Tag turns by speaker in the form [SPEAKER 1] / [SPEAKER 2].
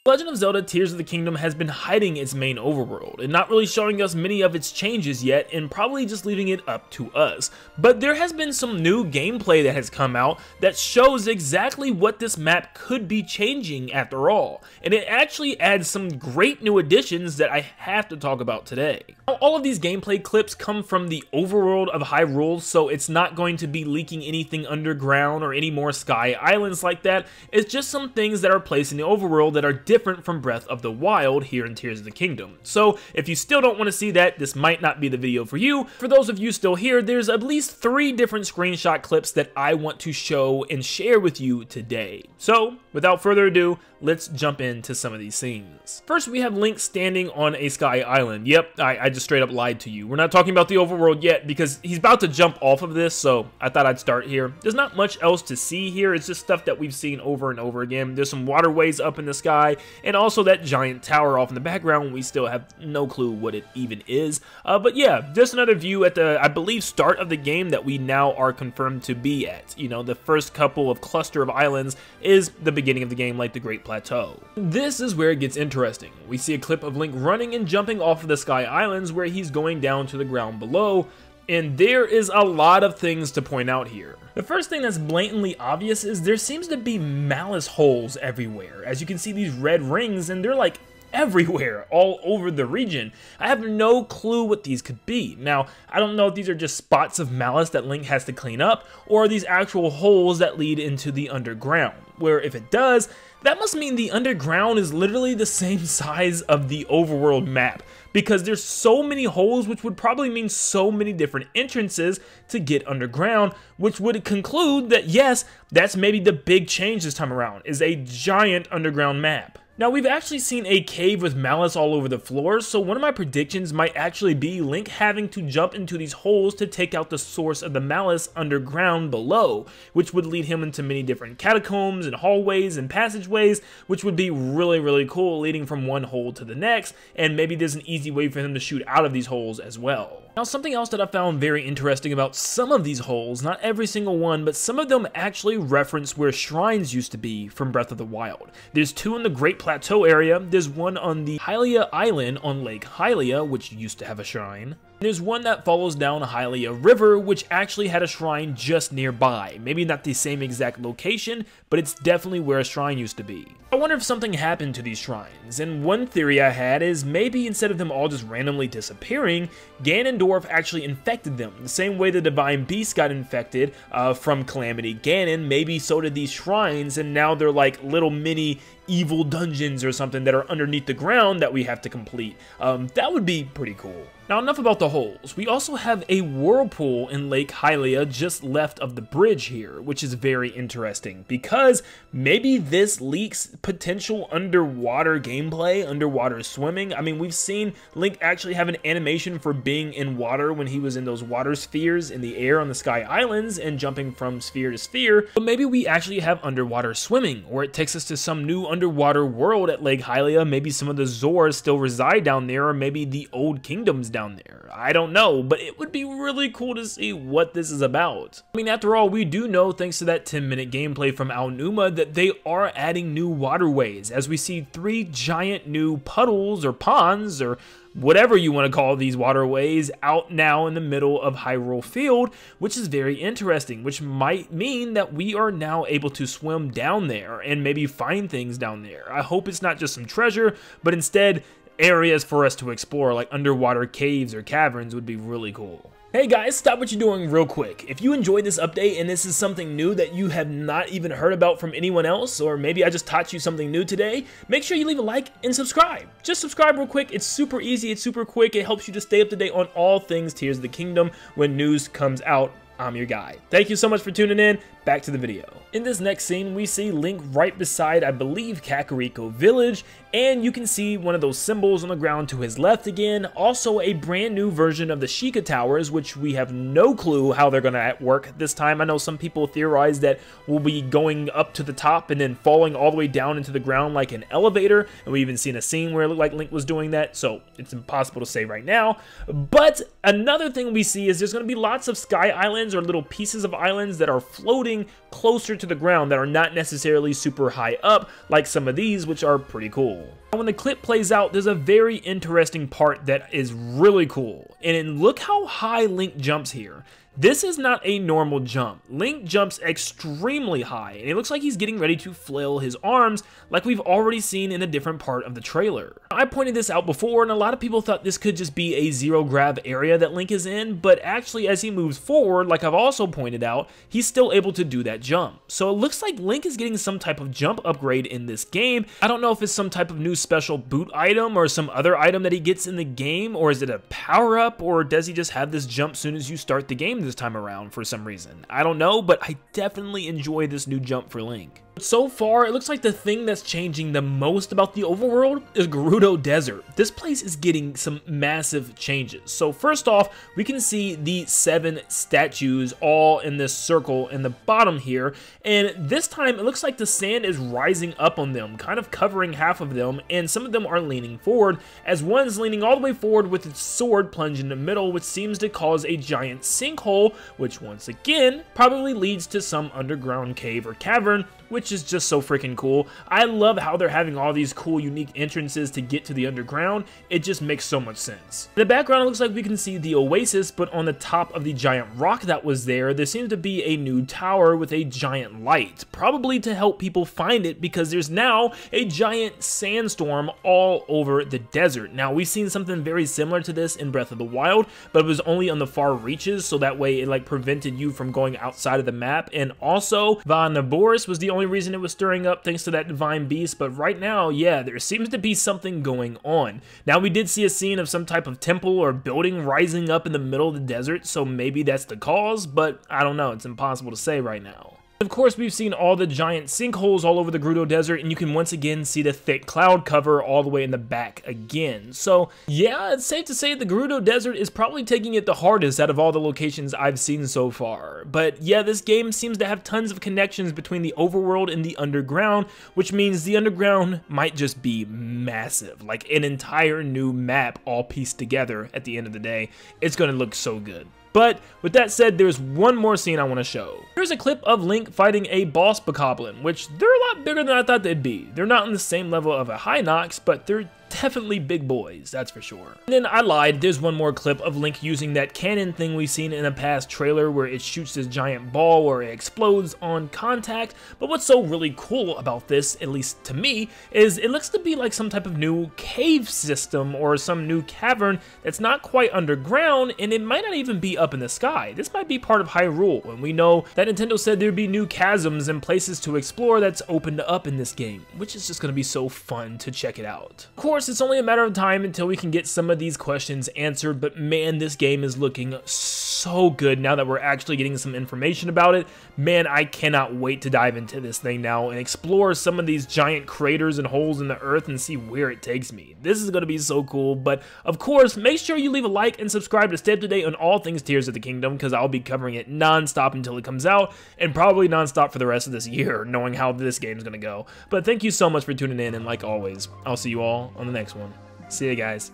[SPEAKER 1] Legend of Zelda Tears of the Kingdom has been hiding its main overworld and not really showing us many of its changes yet, and probably just leaving it up to us. But there has been some new gameplay that has come out that shows exactly what this map could be changing after all, and it actually adds some great new additions that I have to talk about today. Now, all of these gameplay clips come from the overworld of Hyrule, so it's not going to be leaking anything underground or any more sky islands like that. It's just some things that are placed in the overworld that are different from Breath of the Wild here in Tears of the Kingdom. So if you still don't want to see that, this might not be the video for you. For those of you still here, there's at least 3 different screenshot clips that I want to show and share with you today. So without further ado, let's jump into some of these scenes. First, we have Link standing on a sky island. Yep, I just straight up lied to you. We're not talking about the overworld yet because he's about to jump off of this, so I thought I'd start here. There's not much else to see here. It's just stuff that we've seen over and over again. There's some waterways up in the sky, and also that giant tower off in the background. We still have no clue what it even is. But yeah, just another view at the, I believe, start of the game that we now are confirmed to be at. You know, the first couple of cluster of islands is the beginning of the game, like the Great Plateau. This is where it gets interesting. We see a clip of Link running and jumping off of the sky islands where he's going down to the ground below, and there is a lot of things to point out here. The first thing that's blatantly obvious is there seems to be malice holes everywhere. As you can see, these red rings, and they're like everywhere, all over the region. I have no clue what these could be. Now, I don't know if these are just spots of malice that Link has to clean up, or are these actual holes that lead into the underground, where if it does, that must mean the underground is literally the same size of the overworld map, because there's so many holes, which would probably mean so many different entrances to get underground, which would conclude that yes, that's maybe the big change this time around, is a giant underground map. Now, we've actually seen a cave with malice all over the floor, so one of my predictions might actually be Link having to jump into these holes to take out the source of the malice underground below, which would lead him into many different catacombs and hallways and passageways, which would be really, really cool, leading from one hole to the next, and maybe there's an easy way for him to shoot out of these holes as well. Now, something else that I found very interesting about some of these holes, not every single one, but some of them actually reference where shrines used to be from Breath of the Wild. There's 2 in the Great Plateau area, there's one on the Hylia Island on Lake Hylia, which used to have a shrine. There's one that follows down Hylia River, which actually had a shrine just nearby. Maybe not the same exact location, but it's definitely where a shrine used to be. I wonder if something happened to these shrines, and one theory I had is maybe instead of them all just randomly disappearing, Ganondorf actually infected them. The same way the Divine Beast got infected from Calamity Ganon, maybe so did these shrines, and now they're like little mini evil dungeons or something that are underneath the ground that we have to complete. That would be pretty cool. Now, enough about the holes. We also have a whirlpool in Lake Hylia just left of the bridge here, which is very interesting because maybe this leaks potential underwater gameplay, underwater swimming. I mean, we've seen Link actually have an animation for being in water when he was in those water spheres in the air on the Sky Islands and jumping from sphere to sphere, but maybe we actually have underwater swimming, or it takes us to some new underwater world at Lake Hylia. Maybe some of the Zors still reside down there, or maybe the old kingdoms down there. I don't know, but it would be really cool to see what this is about. I mean, after all, we do know, thanks to that 10-minute gameplay from Aonuma, that they are adding new waterways, as we see 3 giant new puddles or ponds or whatever you want to call these waterways out now in the middle of Hyrule Field, which is very interesting, which might mean that we are now able to swim down there and maybe find things down there. I hope it's not just some treasure, but instead areas for us to explore, like underwater caves or caverns would be really cool. Hey guys, stop what you're doing real quick. If you enjoyed this update and this is something new that you have not even heard about from anyone else, or maybe I just taught you something new today, make sure you leave a like and subscribe. Just subscribe real quick. It's super easy, it's super quick. It helps you to stay up to date on all things Tears of the Kingdom when news comes out. I'm your guy. Thank you so much for tuning in. Back to the video. In this next scene, we see Link right beside, I believe, Kakariko Village, and you can see one of those symbols on the ground to his left again. Also, a brand new version of the Sheikah Towers, which we have no clue how they're gonna work this time. I know some people theorize that we'll be going up to the top and then falling all the way down into the ground like an elevator, and we even seen a scene where it looked like Link was doing that, so it's impossible to say right now. But another thing we see is there's gonna be lots of sky islands or little pieces of islands that are floating closer to to the ground that are not necessarily super high up like some of these, which are pretty cool. When the clip plays out, there's a very interesting part that is really cool, and look how high Link jumps here. This is not a normal jump. Link jumps extremely high, and it looks like he's getting ready to flail his arms like we've already seen in a different part of the trailer. I pointed this out before, and a lot of people thought this could just be a zero grav area that Link is in, but actually as he moves forward, like I've also pointed out, he's still able to do that jump. So it looks like Link is getting some type of jump upgrade in this game. I don't know if it's some type of new special boot item or some other item that he gets in the game, or is it a power up, or does he just have this jump soon as you start the game this time around for some reason? I don't know, but I definitely enjoy this new jump for Link. So far, it looks like the thing that's changing the most about the overworld is Gerudo Desert. This place is getting some massive changes. So first off, we can see the 7 statues all in this circle in the bottom here, and this time it looks like the sand is rising up on them, kind of covering half of them, and some of them are leaning forward, as one's leaning all the way forward with its sword plunged in the middle, which seems to cause a giant sinkhole, which once again probably leads to some underground cave or cavern, which is just so freaking cool. I love how they're having all these cool unique entrances to get to the underground. It just makes so much sense. In the background, it looks like we can see the oasis, but on the top of the giant rock that was there seems to be a new tower with a giant light, probably to help people find it because there's now a giant sandstorm all over the desert. Now, we've seen something very similar to this in Breath of the Wild, but it was only on the far reaches, so that way it like prevented you from going outside of the map. And also, Va Naboris was the only reason it was stirring up thanks to that divine beast, but right now, yeah, there seems to be something going on. Now, we did see a scene of some type of temple or building rising up in the middle of the desert, so maybe that's the cause, but I don't know, it's impossible to say right now. Of course, we've seen all the giant sinkholes all over the Gerudo Desert, and you can once again see the thick cloud cover all the way in the back again. So, yeah, it's safe to say the Gerudo Desert is probably taking it the hardest out of all the locations I've seen so far. But yeah, this game seems to have tons of connections between the overworld and the underground, which means the underground might just be massive, like an entire new map all pieced together at the end of the day. It's going to look so good. But with that said, there's one more scene I want to show. Here's a clip of Link fighting a boss bokoblin, which they're a lot bigger than I thought they'd be. They're not on the same level of a Hinox, but they're definitely big boys, that's for sure. And then I lied, there's one more clip of Link using that cannon thing we've seen in a past trailer where it shoots this giant ball where it explodes on contact. But what's so really cool about this, at least to me, is it looks to be like some type of new cave system or some new cavern that's not quite underground, and it might not even be up in the sky. This might be part of Hyrule, and we know that Nintendo said there'd be new chasms and places to explore that's opened up in this game, which is just going to be so fun to check it out. Of course, it's only a matter of time until we can get some of these questions answered, but man, this game is looking so good now that we're actually getting some information about it. Man, I cannot wait to dive into this thing now and explore some of these giant craters and holes in the earth and see where it takes me. This is going to be so cool, but of course, make sure you leave a like and subscribe to stay up to date on all things Tears of the Kingdom, because I'll be covering it non-stop until it comes out, and probably non-stop for the rest of this year, knowing how this game's going to go. But thank you so much for tuning in, and like always, I'll see you all on the next one. See you guys.